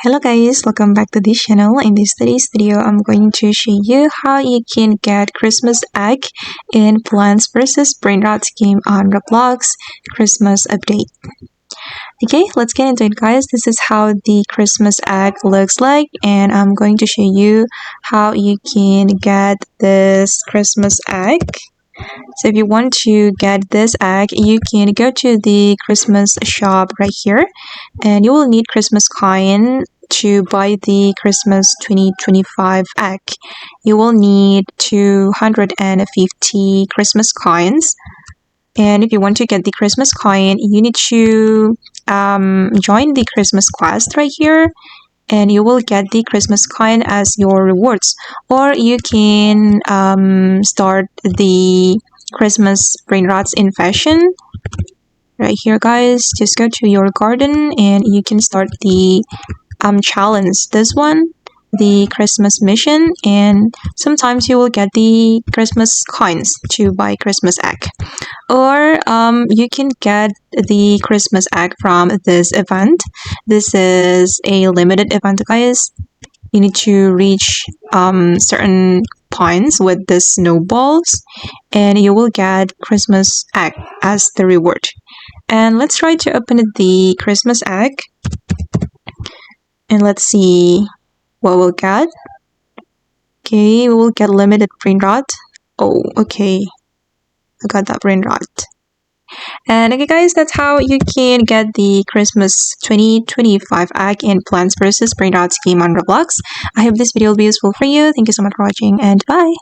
Hello guys, welcome back to this channel. In today's video, I'm going to show you how you can get Christmas egg in Plants vs. Brainrots game on Roblox Christmas update. Okay, let's get into it guys. This is how the Christmas egg looks like, and I'm going to show you how you can get this Christmas egg. So if you want to get this egg, you can go to the Christmas shop right here, and you will need Christmas coin to buy the Christmas 2025 egg. You will need 250 Christmas coins. And if you want to get the Christmas coin, you need to join the Christmas quest right here, and you will get the Christmas coin as your rewards. Or you can start the Christmas Brainrots in fashion right here guys. Just go to your garden and you can start the challenge, this one, the Christmas mission, and sometimes you will get the Christmas coins to buy Christmas egg. Or you can get the Christmas egg from this event. This is a limited event guys. You need to reach certain points with the snowballs, and you will get Christmas egg as the reward. And let's try to open the Christmas egg, and let's see what we'll get. Okay, we will get limited Brainrot. Oh, okay, I got that Brainrot. And okay guys, that's how you can get the Christmas 2025 egg in Plants vs. Brainrots game on Roblox. I hope this video will be useful for you. Thank you so much for watching, and bye!